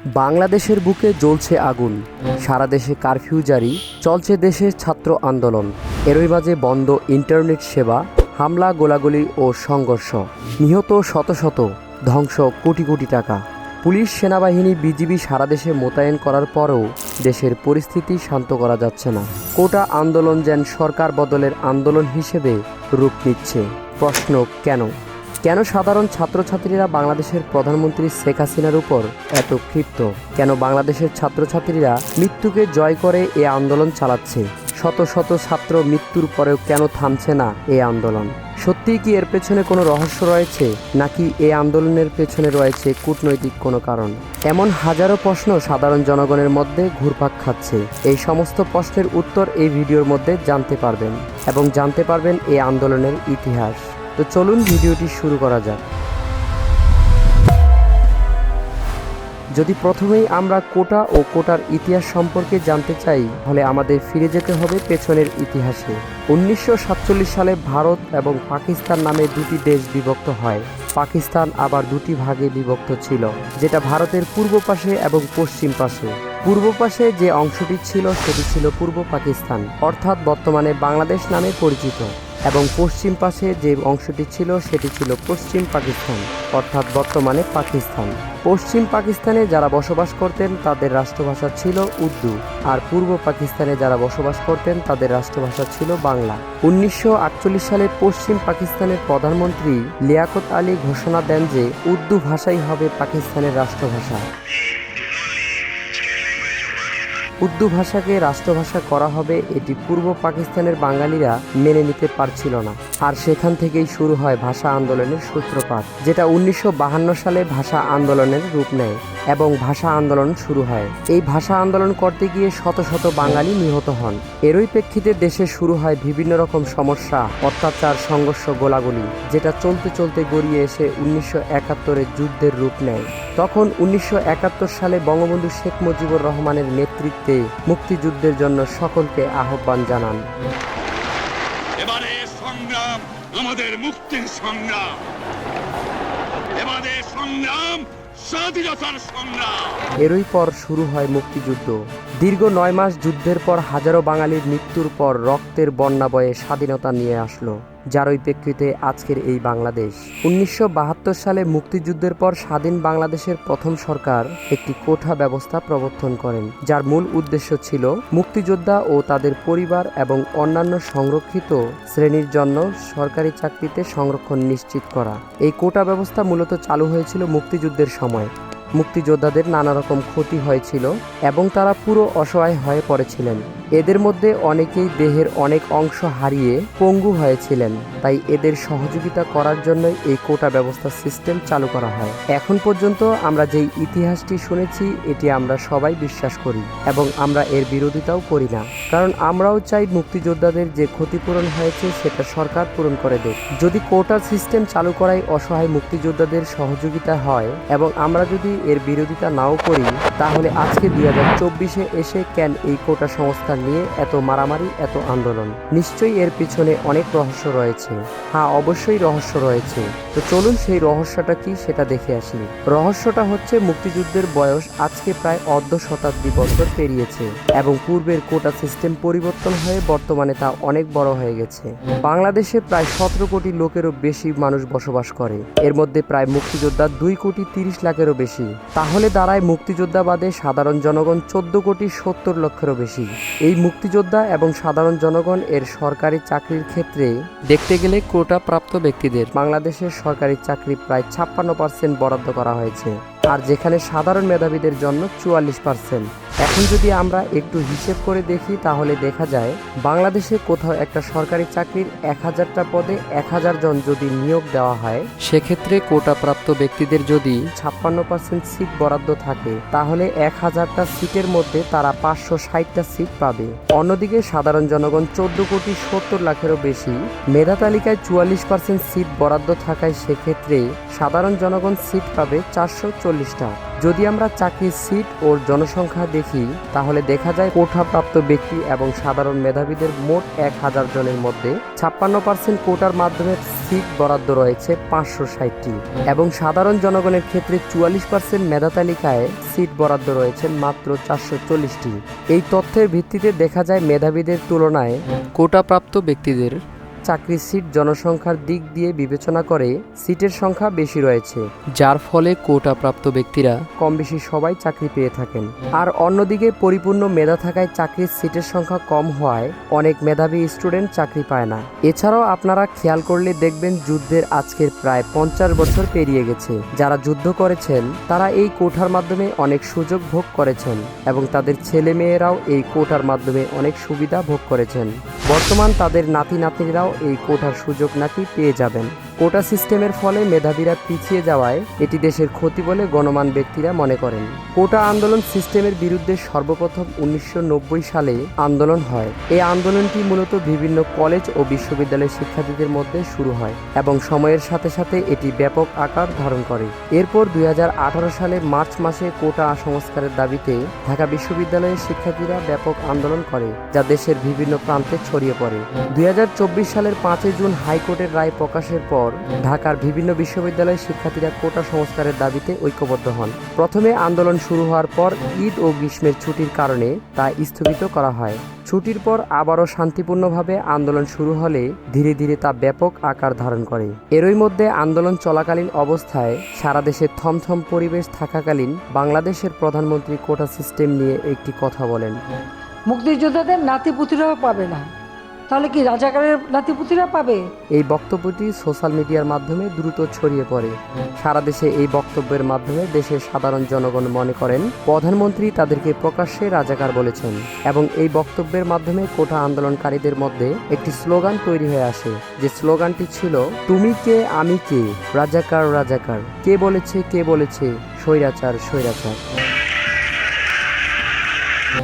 বাংলাদেশের বুকে জ্বলছে আগুন, সারা দেশে কারফিউ জারি, চলছে দেশের ছাত্র আন্দোলন। এরই মাঝে বন্ধ ইন্টারনেট সেবা, হামলা, গোলাগুলি ও সংঘর্ষ, নিহত শত শত, ধ্বংস কোটি কোটি টাকা। পুলিশ, সেনাবাহিনী, বিজিবি সারা দেশে মোতায়েন করার পরও দেশের পরিস্থিতি শান্ত করা যাচ্ছে না। কোটা আন্দোলন যেন সরকার বদলের আন্দোলন হিসেবে রূপ নিচ্ছে। প্রশ্ন, কেন? কেন সাধারণ ছাত্রছাত্রীরা বাংলাদেশের প্রধানমন্ত্রী শেখ হাসিনার উপর এত ক্ষিপ্ত? কেন বাংলাদেশের ছাত্রছাত্রীরা মৃত্যুকে জয় করে এ আন্দোলন চালাচ্ছে? শত শত ছাত্র মৃত্যুর পরেও কেন থামছে না এই আন্দোলন? সত্যিই কি এর পেছনে কোনো রহস্য রয়েছে, নাকি এই আন্দোলনের পেছনে রয়েছে কূটনৈতিক কোনো কারণ? এমন হাজারো প্রশ্ন সাধারণ জনগণের মধ্যে ঘুরপাক খাচ্ছে। এই সমস্ত প্রশ্নের উত্তর এই ভিডিওর মধ্যে জানতে পারবেন এবং জানতে পারবেন এই আন্দোলনের ইতিহাস। তো চলুন ভিডিওটি শুরু করা যাক। যদি প্রথমেই আমরা কোটা ও কোটার ইতিহাস সম্পর্কে জানতে চাই, তাহলে আমাদের ফিরে যেতে হবে পেছনের ইতিহাসে। 1947 সালে ভারত এবং পাকিস্তান নামে দুটি দেশ বিভক্ত হয়। পাকিস্তান আবার দুটি ভাগে বিভক্ত ছিল, যেটা ভারতের পূর্ব পাশে এবং পশ্চিম পাশে। পূর্ব পাশে যে অংশটি ছিল সেটি ছিল পূর্ব পাকিস্তান, অর্থাৎ বর্তমানে বাংলাদেশ নামে পরিচিত, এবং পশ্চিম পাশে যে অংশটি ছিল সেটি ছিল পশ্চিম পাকিস্তান, অর্থাৎ বর্তমানে পাকিস্তান। পশ্চিম পাকিস্তানে যারা বসবাস করতেন তাদের রাষ্ট্রভাষা ছিল উর্দু, আর পূর্ব পাকিস্তানে যারা বসবাস করতেন তাদের রাষ্ট্রভাষা ছিল বাংলা। 1948 সালে পশ্চিম পাকিস্তানের প্রধানমন্ত্রী লিয়াকত আলী ঘোষণা দেন যে উর্দু ভাষাই হবে পাকিস্তানের রাষ্ট্রভাষা। উর্দু ভাষাকে রাষ্ট্রভাষা করা হবে, এটি পূর্ব পাকিস্তানের বাঙালিরা মেনে নিতে পারছিল না। আর সেখান থেকেই শুরু হয় ভাষা আন্দোলনের সূত্রপাত, যেটা 1952 সালে ভাষা আন্দোলনের রূপ নেয় এবং ভাষা আন্দোলন শুরু হয়। এই ভাষা আন্দোলন করতে গিয়ে শত শত বাঙালি নিহত হন। এরই প্রেক্ষিতে দেশে শুরু হয় বিভিন্ন রকম সমস্যা, অত্যাচার, সংঘর্ষ, গোলাগুলি, যেটা চলতে চলতে গড়িয়ে এসে 1971 যুদ্ধের রূপ নেয়। তখন 1971 সালে বঙ্গবন্ধু শেখ মুজিবুর রহমানের নেতৃত্বে মুক্তিযুদ্ধের জন্য সকলকে আহ্বান জানান। এবারে সংগ্রাম আমাদের মুক্তির সংগ্রাম, এবারে সংগ্রাম স্বাধীনতার সংগ্রাম। এরই পর শুরু হয় মুক্তিযুদ্ধ। দীর্ঘ 9 মাস যুদ্ধের পর হাজারো বাঙালির মৃত্যুর পর রক্তের বন্যা বয়ে স্বাধীনতা নিয়ে আসলো, যারই প্রেক্ষিতে আজকের এই বাংলাদেশ। 1972 সালে মুক্তিযুদ্ধের পর স্বাধীন বাংলাদেশের প্রথম সরকার একটি কোটা ব্যবস্থা প্রবর্তন করেন, যার মূল উদ্দেশ্য ছিল মুক্তিযোদ্ধা ও তাদের পরিবার এবং অন্যান্য সংরক্ষিত শ্রেণীর জন্য সরকারি চাকরিতে সংরক্ষণ নিশ্চিত করা। এই কোটা ব্যবস্থা মূলত চালু হয়েছিল মুক্তিযুদ্ধের সময়। মুক্তিযোদ্ধাদের নানা রকম ক্ষতি হয়েছিল এবং তারা পুরো অসহায় হয়ে পড়েছিলেন। এদের মধ্যে অনেকেই দেহের অনেক অংশ হারিয়ে পঙ্গু হয়েছিলেন, তাই এদের সহযোগিতা করার জন্যই এই কোটা ব্যবস্থা সিস্টেম চালু করা হয়। এখন পর্যন্ত আমরা যেই ইতিহাসটি শুনেছি এটি আমরা সবাই বিশ্বাস করি এবং আমরা এর বিরোধিতাও করি না, কারণ আমরাও চাই মুক্তিযোদ্ধাদের যে ক্ষতিপূরণ হয়েছে সেটা সরকার পূরণ করে দেয়। যদি কোটা সিস্টেম চালু করাই অসহায় মুক্তিযোদ্ধাদের সহযোগিতা হয় এবং আমরা যদি এর বিরোধিতা নাও করি, তাহলে আজকে 2024-এ এসে কেন এই কোটা সংস্থা নিয়ে এত মারামারি, এত আন্দোলন? নিশ্চয়ই এর পিছনে অনেক রহস্য রয়েছে। হ্যাঁ, অবশ্যই রহস্য রয়েছে। তো চলুন সেই রহস্যটা কি সেটা দেখে আসি। রহস্যটা হচ্ছে মুক্তিযুদ্ধের বয়স আজকে প্রায় অর্ধ শতাব্দী বছর পেরিয়েছে এবং পূর্বের কোটা সিস্টেম পরিবর্তন হয়ে বর্তমানে তা অনেক বড় হয়ে গেছে। বাংলাদেশে প্রায় 17 কোটি লোকেরও বেশি মানুষ বসবাস করে, এর মধ্যে প্রায় মুক্তিযোদ্ধা 2,30,00,000-এরও বেশি। তাহলে দাঁড়ায় মুক্তিযোদ্ধা বাদে সাধারণ জনগণ 14,70,00,000-এরও বেশি। এই মুক্তিযোদ্ধা এবং সাধারণ জনগণ এর সরকারি চাকরির ক্ষেত্রে দেখতে গেলে কোটা প্রাপ্ত ব্যক্তিদের বাংলাদেশের সরকারি চাকরি প্রায় 56% বরাদ্দ করা হয়েছে, আর যেখানে সাধারণ মেধাবীদের জন্য 44%। এখন যদি আমরা একটু হিসেব করে দেখি তাহলে দেখা যায় বাংলাদেশে কোথাও একটা সরকারি চাকরির 1000টা পদে 1000 জন যদি নিয়োগ দেওয়া হয়, সেক্ষেত্রে কোটা প্রাপ্ত ব্যক্তিদের যদি 56% সিট বরাদ্দ থাকে, তাহলে 1000টা সিটের মধ্যে তারা 560টা সিট পাবে। অন্যদিকে সাধারণ জনগণ 14,70,00,000-এরও বেশি। মেধা তালিকায় 44% সিট বরাদ্দ থাকায় সেক্ষেত্রে সাধারণ জনগণ সিট পাবে 440টা। যদি আমরা চাকরির সিট ও জনসংখ্যা দেখি তাহলে দেখা যায় কোটাপ্রাপ্ত ব্যক্তি এবং সাধারণ মেধাবীদের মোট 1000 জনের মধ্যে 56% কোটার মাধ্যমে সিট বরাদ্দ রয়েছে 560টি এবং সাধারণ জনগণের ক্ষেত্রে 44% মেধা তালিকায় সিট বরাদ্দ রয়েছে মাত্র 440টি। এই তথ্যের ভিত্তিতে দেখা যায় মেধাবীদের তুলনায় কোটাপ্রাপ্ত ব্যক্তিদের চাকরির সিট জনসংখ্যার দিক দিয়ে বিবেচনা করে সিটের সংখ্যা বেশি রয়েছে, যার ফলে কোটাপ্রাপ্ত ব্যক্তিরা কম বেশি সবাই চাকরি পেয়ে থাকেন। আর অন্যদিকে পরিপূর্ণ মেধা থাকায় চাকরির সিটের সংখ্যা কম হওয়ায় অনেক মেধাবী স্টুডেন্ট চাকরি পায় না। এছাড়াও আপনারা খেয়াল করলে দেখবেন যুদ্ধের আজকের প্রায় 50 বছর পেরিয়ে গেছে। যারা যুদ্ধ করেছেন তারা এই কোটার মাধ্যমে অনেক সুযোগ ভোগ করেছেন এবং তাদের ছেলে মেয়েরাও এই কোটার মাধ্যমে অনেক সুবিধা ভোগ করেছেন। বর্তমান তাদের নাতি নাতনিরাও এই কোটার সুযোগ নাকি পেয়ে যাবেন। কোটা সিস্টেমের ফলে মেধাবীরা পিছিয়ে যাওয়ায় এটি দেশের ক্ষতি বলে গণমান্য ব্যক্তিরা মনে করেন। কোটা আন্দোলন সিস্টেমের বিরুদ্ধে সর্বপ্রথম 1990 সালে আন্দোলন হয়। এই আন্দোলনটি মূলত বিভিন্ন কলেজ ও বিশ্ববিদ্যালয়ের শিক্ষার্থীদের মধ্যে শুরু হয় এবং সময়ের সাথে সাথে এটি ব্যাপক আকার ধারণ করে। এরপর 2018 সালে মার্চ মাসে কোটা সংস্কারের দাবিতে ঢাকা বিশ্ববিদ্যালয়ের শিক্ষার্থীরা ব্যাপক আন্দোলন করে, যা দেশের বিভিন্ন প্রান্তে ছড়িয়ে পড়ে। 2024 সালের 5 জুন হাইকোর্টের রায় প্রকাশের পর ঢাকার বিভিন্ন বিশ্ববিদ্যালয়ের শিক্ষার্থীরা কোটা সংস্কারের দাবিতে ঐক্যবদ্ধ হন। প্রথমে আন্দোলন শুরু হওয়ার পর ঈদ ও গ্রীষ্মের ছুটির কারণে তা স্থগিত করা হয়। ছুটির পর আবারও শান্তিপূর্ণভাবে আন্দোলন শুরু হলে ধীরে ধীরে তা ব্যাপক আকার ধারণ করে। এরই মধ্যে আন্দোলন চলাকালীন অবস্থায় সারা দেশে থমথম পরিবেশ থাকাকালীন বাংলাদেশের প্রধানমন্ত্রী কোটা সিস্টেম নিয়ে একটি কথা বলেন। মুক্তিযোদ্ধাদের নাতিপুতিরাও পাবে না, তাহলে কি রাজাকারের নাতিপুতিরা পাবে? এই বক্তব্যটি সোশ্যাল মিডিয়ার মাধ্যমে দ্রুত ছড়িয়ে পড়ে। সারা দেশে এই বক্তব্যের মাধ্যমে দেশের সাধারণ জনগণ মনে করেন প্রধানমন্ত্রী তাদেরকে প্রকাশ্যে রাজাকার বলেছেন এবং এই বক্তব্যের মাধ্যমে কোটা আন্দোলনকারীদের মধ্যে একটি স্লোগান তৈরি হয়ে আসে, যে স্লোগানটি ছিল তুমি কে আমি কে, রাজাকার রাজাকার, কে বলেছে স্বৈরাচার স্বৈরাচার।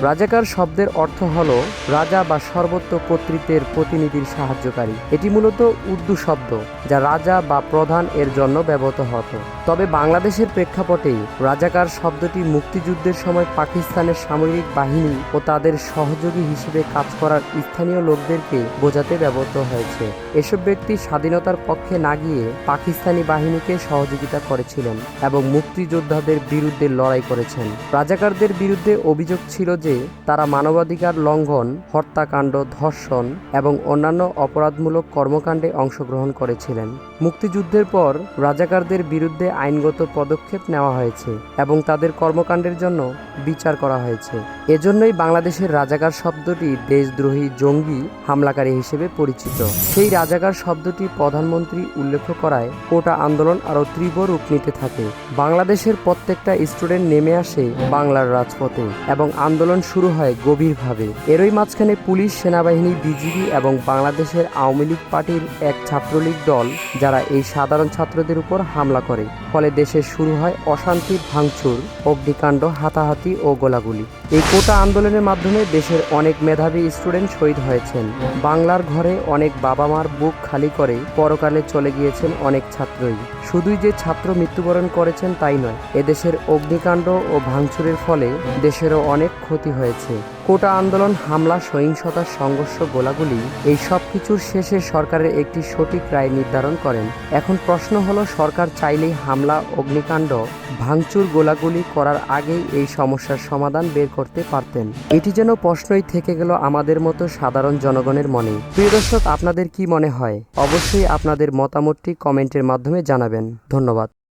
রাজাকার শব্দের অর্থ হল রাজা বা সর্বোচ্চ কর্তৃত্বের প্রতিনিধির সাহায্যকারী। এটি মূলত উর্দু শব্দ যা রাজা বা প্রধান এর জন্য ব্যবহৃত হতো। তবে বাংলাদেশের প্রেক্ষাপটে রাজাকার শব্দটি মুক্তিযুদ্ধের সময় পাকিস্তানের সামরিক বাহিনী ও তাদের সহযোগী হিসেবে কাজ করার স্থানীয় লোকদেরকে বোঝাতে ব্যবহৃত হয়েছে। এসব ব্যক্তি স্বাধীনতার পক্ষে না গিয়ে পাকিস্তানি বাহিনীকে সহযোগিতা করেছিলেন এবং মুক্তিযোদ্ধাদের বিরুদ্ধে লড়াই করেছেন। রাজাকারদের বিরুদ্ধে অভিযোগ ছিল যে তারা মানবাধিকার লঙ্ঘন, হত্যাকাণ্ড, ধর্ষণ এবং অন্যান্য অপরাধমূলক কর্মকাণ্ডে অংশগ্রহণ করেছিলেন। মুক্তিযুদ্ধের পর রাজাকারদের বিরুদ্ধে আইনগত পদক্ষেপ নেওয়া হয়েছে এবং তাদের কর্মকাণ্ডের জন্য বিচার করা হয়েছে। এজন্যই বাংলাদেশের রাজাকার শব্দটি দেশদ্রোহী, জঙ্গি, হামলাকারী হিসেবে পরিচিত। সেই রাজাকার শব্দটি প্রধানমন্ত্রী উল্লেখ করায় কোটা আন্দোলন আরও তীব্র রূপ নিতে থাকে। বাংলাদেশের প্রত্যেকটা স্টুডেন্ট নেমে আসে বাংলার রাজপথে এবং আন্দোলন শুরু হয় গভীরভাবে। এরই মাঝখানে পুলিশ, সেনাবাহিনী, বিজিবি এবং বাংলাদেশের আওয়ামী লীগ পার্টির এক ছাত্রলীগ দল যারা এই সাধারণ ছাত্রদের উপর হামলা করে। ফলে দেশে শুরু হয় অশান্তি, ভাঙচুর, অগ্নিকাণ্ড, হাতাহাতি ও গোলাগুলি। এই কোটা আন্দোলনের মাধ্যমে দেশের অনেক মেধাবী স্টুডেন্ট শহীদ হয়েছেন। বাংলার ঘরে অনেক বাবা মার বুক খালি করে পরকালে চলে গিয়েছেন অনেক ছাত্রই। শুধুই যে ছাত্র মৃত্যুবরণ করেছেন তাই নয়, এদেশের অগ্নিকাণ্ড ও ভাঙচুরের ফলে দেশেরও অনেক ক্ষতি হয়েছে। কোটা আন্দোলন, হামলা, সহিংসতা, সংঘর্ষ, গোলাগুলি এই সব কিছুর শেষে সরকারের একটি সঠিক রায় নির্ধারণ করেন। এখন প্রশ্ন হলো, সরকার চাইলেই হামলা, অগ্নিকাণ্ড, ভাঙচুর, গোলাগুলি করার আগেই এই সমস্যার সমাধান বের করতে পারতেন। এটি যেন প্রশ্নই থেকে গেল আমাদের মতো সাধারণ জনগণের মনে। প্রিয় দর্শক, আপনাদের কি মনে হয়? অবশ্যই আপনাদের মতামতটি কমেন্টের মাধ্যমে জানাবেন। ধন্যবাদ।